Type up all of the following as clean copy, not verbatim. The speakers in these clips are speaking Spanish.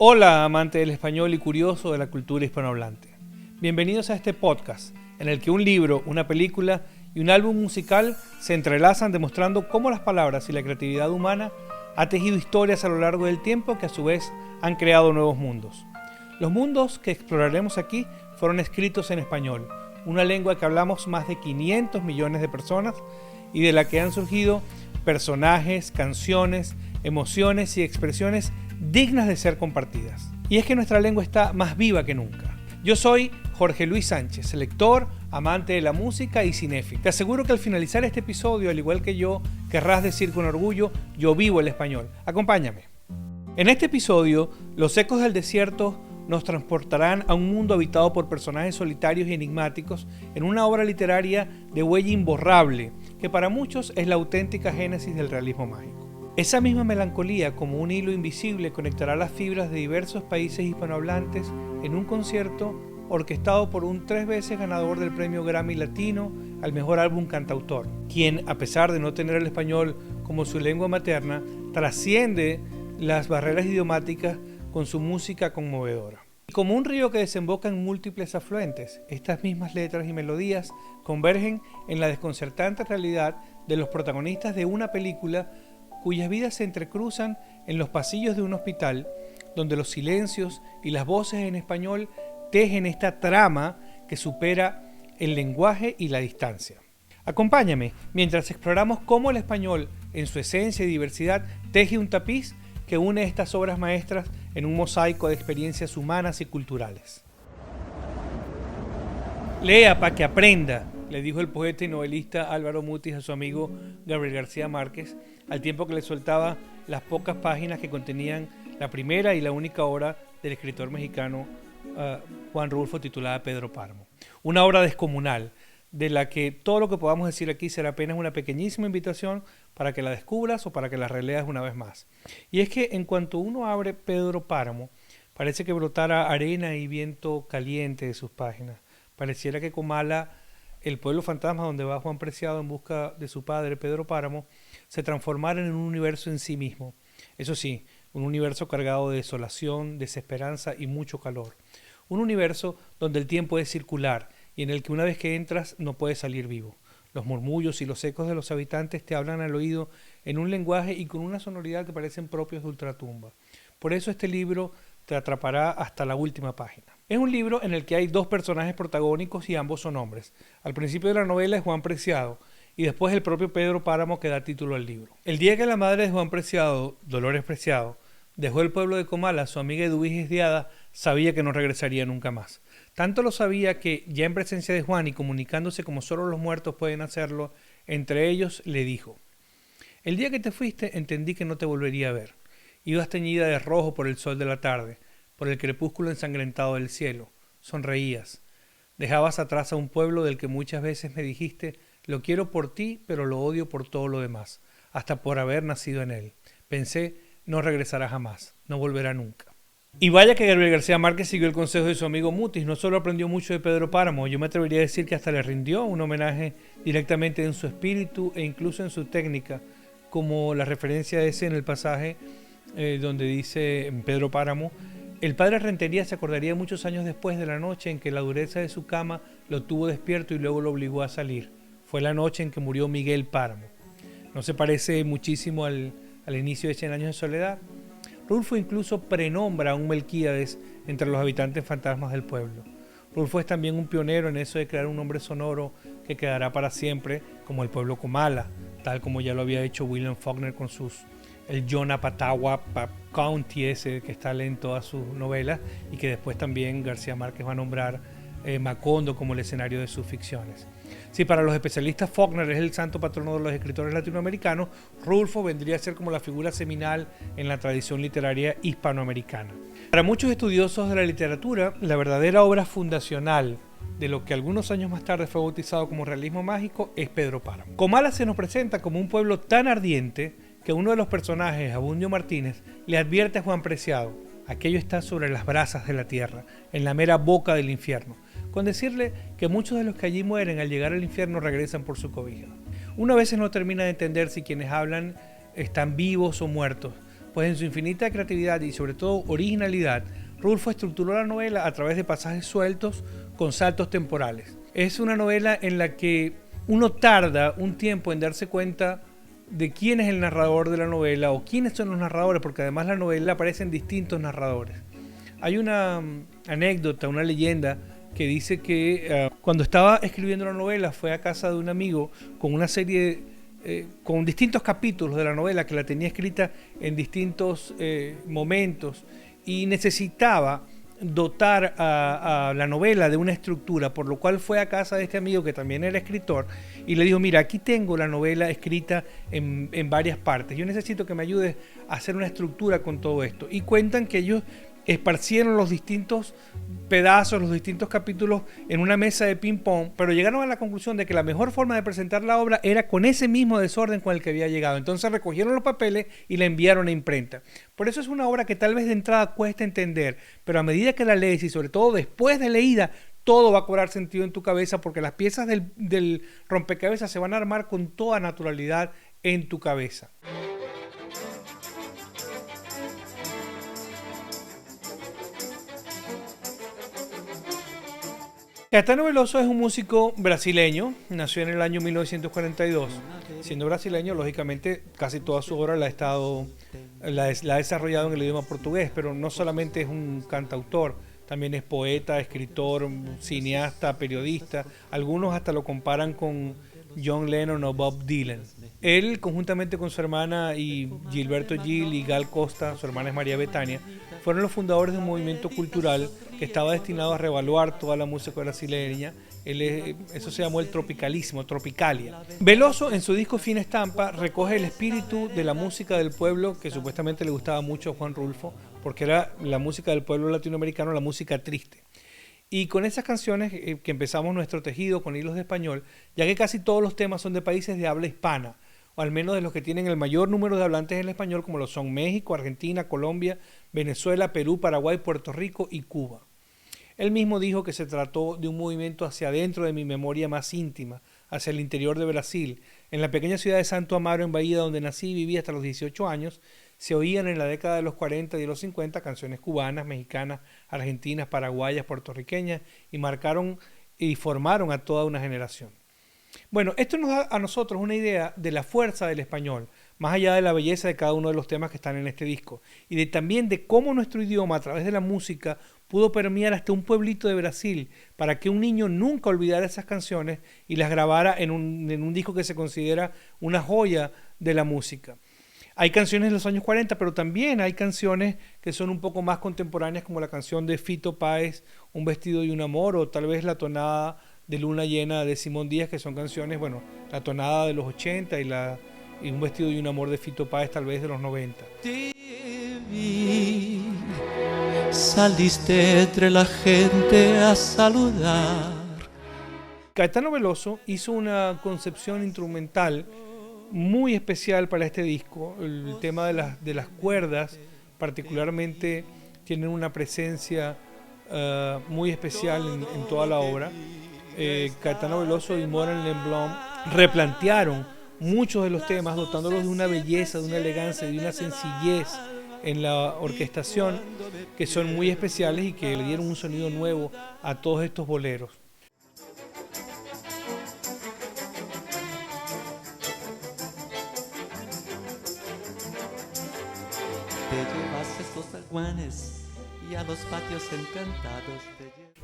Hola, amante del español y curioso de la cultura hispanohablante. Bienvenidos a este podcast, en el que un libro, una película y un álbum musical se entrelazan demostrando cómo las palabras y la creatividad humana ha tejido historias a lo largo del tiempo que a su vez han creado nuevos mundos. Los mundos que exploraremos aquí fueron escritos en español, una lengua que hablamos más de 500 millones de personas y de la que han surgido personajes, canciones, emociones y expresiones dignas de ser compartidas. Y es que nuestra lengua está más viva que nunca. Yo soy Jorge Luis Sánchez, lector, amante de la música y cinéfilo. Te aseguro que al finalizar este episodio, al igual que yo, querrás decir con orgullo, yo vivo el español. Acompáñame. En este episodio, los ecos del desierto nos transportarán a un mundo habitado por personajes solitarios y enigmáticos en una obra literaria de huella imborrable, que para muchos es la auténtica génesis del realismo mágico. Esa misma melancolía, como un hilo invisible, conectará las fibras de diversos países hispanohablantes en un concierto orquestado por un 3 veces ganador del premio Grammy Latino al mejor álbum cantautor, quien, a pesar de no tener el español como su lengua materna, trasciende las barreras idiomáticas con su música conmovedora. Y como un río que desemboca en múltiples afluentes, estas mismas letras y melodías convergen en la desconcertante realidad de los protagonistas de una película cuyas vidas se entrecruzan en los pasillos de un hospital, donde los silencios y las voces en español tejen esta trama que supera el lenguaje y la distancia. Acompáñame mientras exploramos cómo el español, en su esencia y diversidad, teje un tapiz que une estas obras maestras en un mosaico de experiencias humanas y culturales. Lea para que aprenda, le dijo el poeta y novelista Álvaro Mutis a su amigo Gabriel García Márquez, al tiempo que le soltaba las pocas páginas que contenían la primera y la única obra del escritor mexicano Juan Rulfo, titulada Pedro Páramo. Una obra descomunal, de la que todo lo que podamos decir aquí será apenas una pequeñísima invitación para que la descubras o para que la releas una vez más. Y es que en cuanto uno abre Pedro Páramo, parece que brotara arena y viento caliente de sus páginas. Pareciera que Comala, el pueblo fantasma donde va Juan Preciado en busca de su padre Pedro Páramo, se transformaran en un universo en sí mismo. Eso sí, un universo cargado de desolación, desesperanza y mucho calor. Un universo donde el tiempo es circular y en el que una vez que entras no puedes salir vivo. Los murmullos y los ecos de los habitantes te hablan al oído en un lenguaje y con una sonoridad que parecen propios de ultratumba. Por eso este libro te atrapará hasta la última página. Es un libro en el que hay dos personajes protagónicos y ambos son hombres. Al principio de la novela es Juan Preciado y después el propio Pedro Páramo que da título al libro. El día que la madre de Juan Preciado, Dolores Preciado, dejó el pueblo de Comala, su amiga Eduviges Diada sabía que no regresaría nunca más. Tanto lo sabía que, ya en presencia de Juan y comunicándose como solo los muertos pueden hacerlo, entre ellos le dijo: «El día que te fuiste entendí que no te volvería a ver. Ibas teñida de rojo por el sol de la tarde, por el crepúsculo ensangrentado del cielo. Sonreías. Dejabas atrás a un pueblo del que muchas veces me dijiste: lo quiero por ti, pero lo odio por todo lo demás, hasta por haber nacido en él. Pensé, no regresará jamás, no volverá nunca». Y vaya que Gabriel García Márquez siguió el consejo de su amigo Mutis. No solo aprendió mucho de Pedro Páramo, yo me atrevería a decir que hasta le rindió un homenaje directamente en su espíritu e incluso en su técnica, como la referencia ese en el pasaje donde dice en Pedro Páramo: «El padre Rentería se acordaría muchos años después de la noche en que la dureza de su cama lo tuvo despierto y luego lo obligó a salir. Fue la noche en que murió Miguel Páramo». ¿No se parece muchísimo al inicio de 100 años de soledad? Rulfo incluso prenombra a un Melquíades entre los habitantes fantasmas del pueblo. Rulfo es también un pionero en eso de crear un nombre sonoro que quedará para siempre, como el pueblo Comala, tal como ya lo había hecho William Faulkner con el Yonapatawá County ese que está en todas sus novelas, y que después también García Márquez va a nombrar Macondo como el escenario de sus ficciones. Si para los especialistas Faulkner es el santo patrono de los escritores latinoamericanos, Rulfo vendría a ser como la figura seminal en la tradición literaria hispanoamericana. Para muchos estudiosos de la literatura, la verdadera obra fundacional de lo que algunos años más tarde fue bautizado como realismo mágico es Pedro Páramo. Comala se nos presenta como un pueblo tan ardiente que uno de los personajes, Abundio Martínez, le advierte a Juan Preciado: aquello está sobre las brasas de la tierra, en la mera boca del infierno, con decirle que muchos de los que allí mueren al llegar al infierno regresan por su cobija. Uno a veces no termina de entender si quienes hablan están vivos o muertos, pues en su infinita creatividad y sobre todo originalidad, Rulfo estructuró la novela a través de pasajes sueltos con saltos temporales. Es una novela en la que uno tarda un tiempo en darse cuenta de quién es el narrador de la novela o quiénes son los narradores, porque además la novela aparecen distintos narradores. Hay una anécdota, una leyenda que dice que cuando estaba escribiendo la novela fue a casa de un amigo con una serie, con distintos capítulos de la novela que la tenía escrita en distintos momentos y necesitaba dotar a la novela de una estructura, por lo cual fue a casa de este amigo que también era escritor y le dijo: mira, aquí tengo la novela escrita en varias partes, yo necesito que me ayudes a hacer una estructura con todo esto. Y cuentan que ellos esparcieron los distintos pedazos, los distintos capítulos en una mesa de ping pong, pero llegaron a la conclusión de que la mejor forma de presentar la obra era con ese mismo desorden con el que había llegado. Entonces recogieron los papeles y la enviaron a imprenta. Por eso es una obra que tal vez de entrada cuesta entender, pero a medida que la lees y sobre todo después de leída, todo va a cobrar sentido en tu cabeza, porque las piezas del rompecabezas se van a armar con toda naturalidad en tu cabeza. Caetano Veloso es un músico brasileño, nació en el año 1942. Siendo brasileño, lógicamente, casi toda su obra la ha desarrollado en el idioma portugués, pero no solamente es un cantautor, también es poeta, escritor, cineasta, periodista. Algunos hasta lo comparan con John Lennon o Bob Dylan. Él, conjuntamente con su hermana y Gilberto Gil y Gal Costa, su hermana es María Bethania, fueron los fundadores de un movimiento cultural que estaba destinado a reevaluar toda la música brasileña. Eso se llamó el tropicalismo, Tropicalia. Veloso, en su disco Fina Estampa, recoge el espíritu de la música del pueblo, que supuestamente le gustaba mucho a Juan Rulfo, porque era la música del pueblo latinoamericano, la música triste. Y con esas canciones que empezamos nuestro tejido con hilos de español, ya que casi todos los temas son de países de habla hispana, o al menos de los que tienen el mayor número de hablantes en español, como lo son México, Argentina, Colombia, Venezuela, Perú, Paraguay, Puerto Rico y Cuba. Él mismo dijo que se trató de un movimiento hacia adentro de mi memoria más íntima, hacia el interior de Brasil. En la pequeña ciudad de Santo Amaro, en Bahía, donde nací y viví hasta los 18 años, se oían en la década de los 40 y de los 50 canciones cubanas, mexicanas, argentinas, paraguayas, puertorriqueñas, y marcaron y formaron a toda una generación. Bueno, esto nos da a nosotros una idea de la fuerza del español, más allá de la belleza de cada uno de los temas que están en este disco, y también de cómo nuestro idioma, a través de la música, pudo permear hasta un pueblito de Brasil para que un niño nunca olvidara esas canciones y las grabara en un disco que se considera una joya de la música. Hay canciones de los años 40, pero también hay canciones que son un poco más contemporáneas, como la canción de Fito Páez, Un vestido y un amor, o tal vez la tonada de Luna llena de Simón Díaz, que son canciones, bueno, la tonada de los 80 y Un vestido y un amor de Fito Páez tal vez de los 90. Te vi, saliste entre la gente a saludar. Caetano Veloso hizo una concepción instrumental muy especial para este disco. El tema de las cuerdas particularmente tienen una presencia muy especial en toda la obra. Caetano Veloso y Morán Lemblom replantearon muchos de los temas, dotándolos de una belleza, de una elegancia, de una sencillez en la orquestación, que son muy especiales y que le dieron un sonido nuevo a todos estos boleros. Te llevas estos zaguanes y a los patios encantados.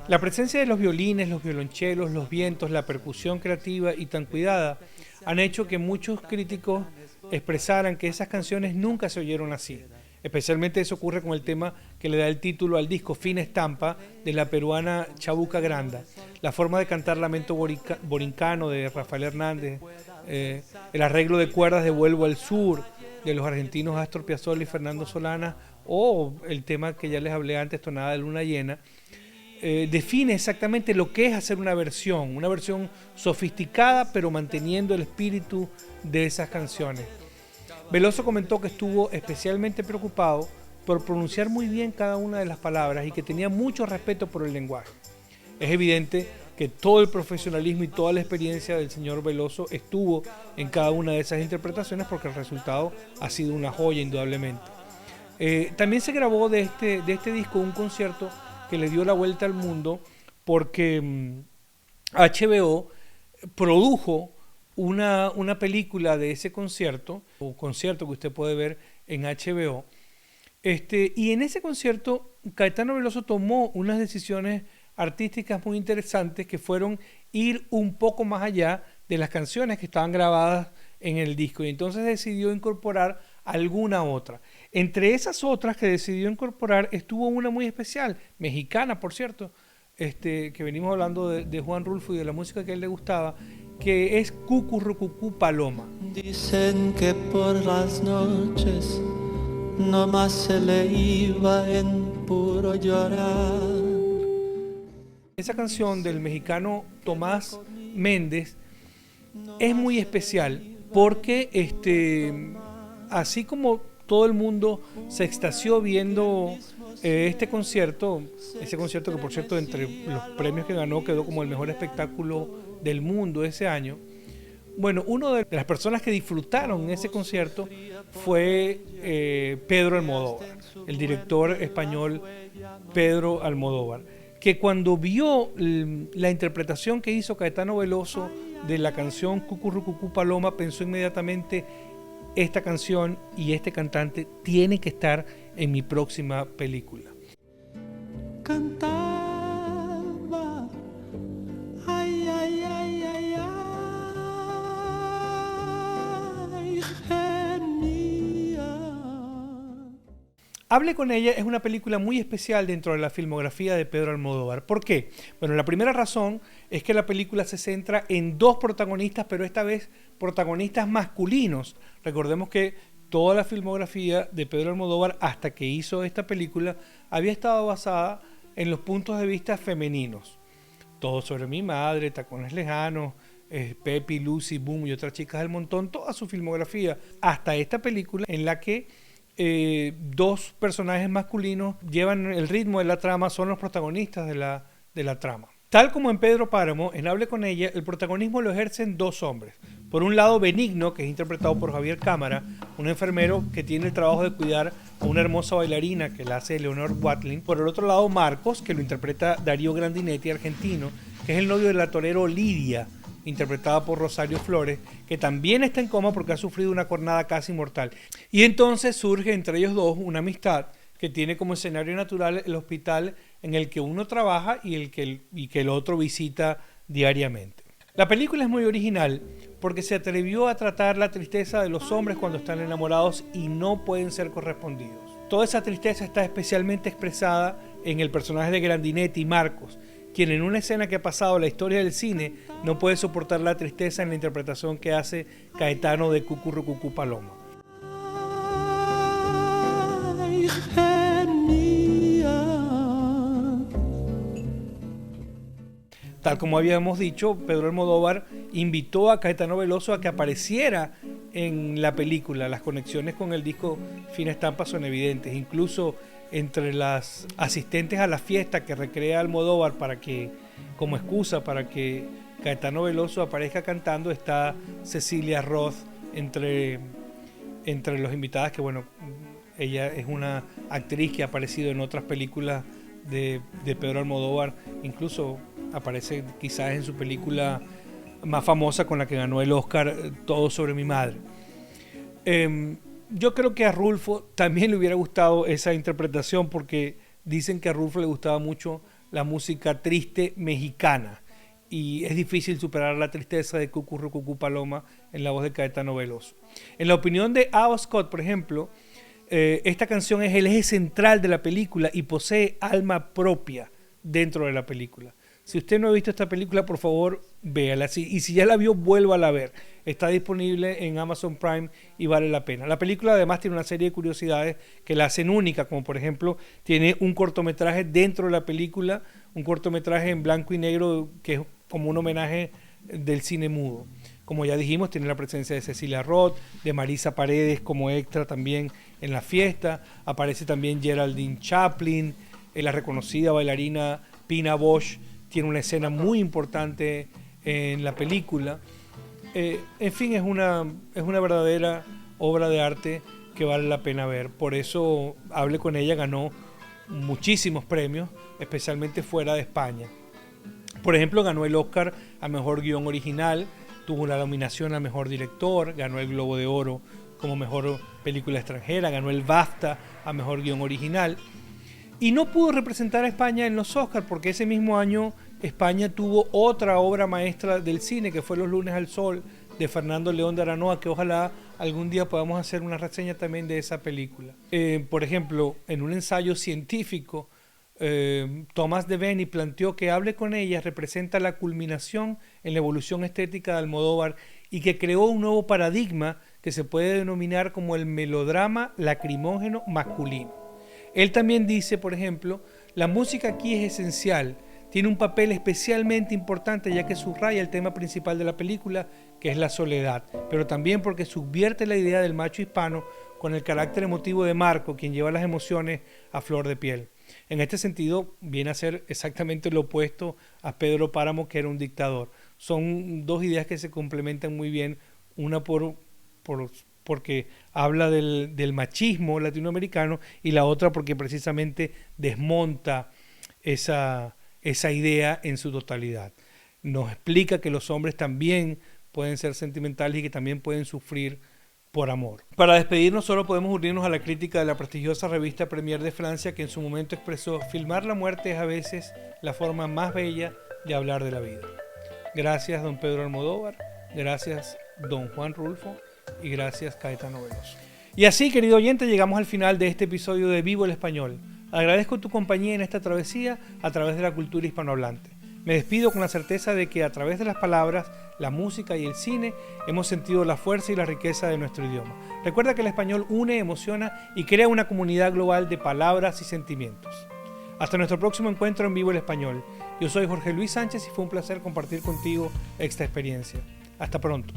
La presencia de los violines, los violonchelos, los vientos, la percusión creativa y tan cuidada han hecho que muchos críticos expresaran que esas canciones nunca se oyeron así. Especialmente eso ocurre con el tema que le da el título al disco, Fina Estampa, de la peruana Chabuca Granda. La forma de cantar Lamento Borincano de Rafael Hernández, el arreglo de cuerdas de Vuelvo al Sur de los argentinos Astor Piazzolla y Fernando Solana, o el tema que ya les hablé antes, Tonada de Luna Llena, define exactamente lo que es hacer una versión sofisticada, pero manteniendo el espíritu de esas canciones. Veloso comentó que estuvo especialmente preocupado por pronunciar muy bien cada una de las palabras y que tenía mucho respeto por el lenguaje. Es evidente que todo el profesionalismo y toda la experiencia del señor Veloso estuvo en cada una de esas interpretaciones, porque el resultado ha sido una joya indudablemente. También se grabó de este disco un concierto que le dio la vuelta al mundo porque HBO produjo una película de ese concierto, o concierto que usted puede ver en HBO. Y en ese concierto Caetano Veloso tomó unas decisiones artísticas muy interesantes que fueron ir un poco más allá de las canciones que estaban grabadas en el disco, y entonces decidió incorporar alguna otra. Entre esas otras que decidió incorporar estuvo una muy especial, mexicana por cierto, que venimos hablando de Juan Rulfo y de la música que a él le gustaba, que es Cucurrucucú Paloma. Dicen que por las noches nomás se le iba en puro llorar. Esa canción del mexicano Tomás Méndez es muy especial porque así como todo el mundo se extasió viendo ese concierto que por cierto entre los premios que ganó quedó como el mejor espectáculo del mundo ese año. Bueno, una de las personas que disfrutaron ese concierto fue Pedro Almodóvar, el director español Pedro Almodóvar, que cuando vio la interpretación que hizo Caetano Veloso de la canción Cucurrucucú Paloma, pensó inmediatamente: esta canción y este cantante tiene que estar en mi próxima película. Cantaba, ay, ay, ay, ay, ay, gemía. Hable con ella es una película muy especial dentro de la filmografía de Pedro Almodóvar. ¿Por qué? Bueno, la primera razón es que la película se centra en dos protagonistas, pero esta vez protagonistas masculinos. Recordemos que toda la filmografía de Pedro Almodóvar, hasta que hizo esta película, había estado basada en los puntos de vista femeninos. Todo sobre mi madre, Tacones Lejanos, Pepi, Lucy, Boom y otras chicas del montón, toda su filmografía, hasta esta película en la que dos personajes masculinos llevan el ritmo de la trama, son los protagonistas de la trama. Tal como en Pedro Páramo, en Hable con ella, el protagonismo lo ejercen dos hombres. Por un lado, Benigno, que es interpretado por Javier Cámara, un enfermero que tiene el trabajo de cuidar a una hermosa bailarina que la hace Leonor Watling. Por el otro lado, Marcos, que lo interpreta Darío Grandinetti, argentino, que es el novio de la torero Lidia, interpretada por Rosario Flores, que también está en coma porque ha sufrido una cornada casi mortal. Y entonces surge entre ellos dos una amistad que tiene como escenario natural el hospital en el que uno trabaja y que el otro visita diariamente. La película es muy original porque se atrevió a tratar la tristeza de los hombres cuando están enamorados y no pueden ser correspondidos. Toda esa tristeza está especialmente expresada en el personaje de Grandinetti, Marcos, quien en una escena que ha pasado a la historia del cine no puede soportar la tristeza en la interpretación que hace Caetano de Cucurrucucú Paloma. Ay, gemía. Tal como habíamos dicho, Pedro Almodóvar invitó a Caetano Veloso a que apareciera en la película. Las conexiones con el disco Fina Estampa son evidentes. Incluso entre las asistentes a la fiesta que recrea Almodóvar como excusa para que Caetano Veloso aparezca cantando, está Cecilia Roth entre los invitadas, que bueno, ella es una actriz que ha aparecido en otras películas de Pedro Almodóvar, incluso aparece quizás en su película más famosa con la que ganó el Oscar, Todo sobre mi madre. Yo creo que a Rulfo también le hubiera gustado esa interpretación porque dicen que a Rulfo le gustaba mucho la música triste mexicana y es difícil superar la tristeza de Cucurrucucú Paloma en la voz de Caetano Veloso. En la opinión de Ava Scott, por ejemplo, esta canción es el eje central de la película y posee alma propia dentro de la película. Si usted no ha visto esta película, por favor, véala. Y si ya la vio, vuélvala a ver. Está disponible en Amazon Prime y vale la pena. La película además tiene una serie de curiosidades que la hacen única, como por ejemplo, tiene un cortometraje dentro de la película, un cortometraje en blanco y negro que es como un homenaje del cine mudo. Como ya dijimos, tiene la presencia de Cecilia Roth, de Marisa Paredes como extra también en la fiesta. Aparece también Geraldine Chaplin, la reconocida bailarina Pina Bausch tiene una escena muy importante en la película. En fin, es una verdadera obra de arte que vale la pena ver. Por eso Hable con ella ganó muchísimos premios, especialmente fuera de España. Por ejemplo, ganó el Oscar a Mejor Guión Original, tuvo la nominación a Mejor Director, ganó el Globo de Oro como Mejor Película Extranjera, ganó el BAFTA a Mejor Guión Original. Y no pudo representar a España en los Oscars porque ese mismo año España tuvo otra obra maestra del cine, que fue Los lunes al sol, de Fernando León de Aranoa, que ojalá algún día podamos hacer una reseña también de esa película. Por ejemplo, en un ensayo científico, Tomás de Beni planteó que Hable con ella representa la culminación en la evolución estética de Almodóvar y que creó un nuevo paradigma que se puede denominar como el melodrama lacrimógeno masculino. Él también dice, por ejemplo, la música aquí es esencial, tiene un papel especialmente importante ya que subraya el tema principal de la película, que es la soledad, pero también porque subvierte la idea del macho hispano con el carácter emotivo de Marco, quien lleva las emociones a flor de piel. En este sentido, viene a ser exactamente lo opuesto a Pedro Páramo, que era un dictador. Son dos ideas que se complementan muy bien, una porque habla del machismo latinoamericano y la otra porque precisamente desmonta esa idea en su totalidad. Nos explica que los hombres también pueden ser sentimentales y que también pueden sufrir por amor. Para despedirnos solo podemos unirnos a la crítica de la prestigiosa revista Premier de Francia, que en su momento expresó: filmar la muerte es a veces la forma más bella de hablar de la vida. Gracias don Pedro Almodóvar, gracias don Juan Rulfo y gracias Caetano Veloso. Y así, querido oyente, llegamos al final de este episodio de Vivo el Español. Agradezco tu compañía en esta travesía a través de la cultura hispanohablante. Me despido con la certeza de que a través de las palabras, la música y el cine hemos sentido la fuerza y la riqueza de nuestro idioma. Recuerda que el español une, emociona y crea una comunidad global de palabras y sentimientos. Hasta nuestro próximo encuentro en Vivo el Español. Yo soy Jorge Luis Sánchez y fue un placer compartir contigo esta experiencia. Hasta pronto.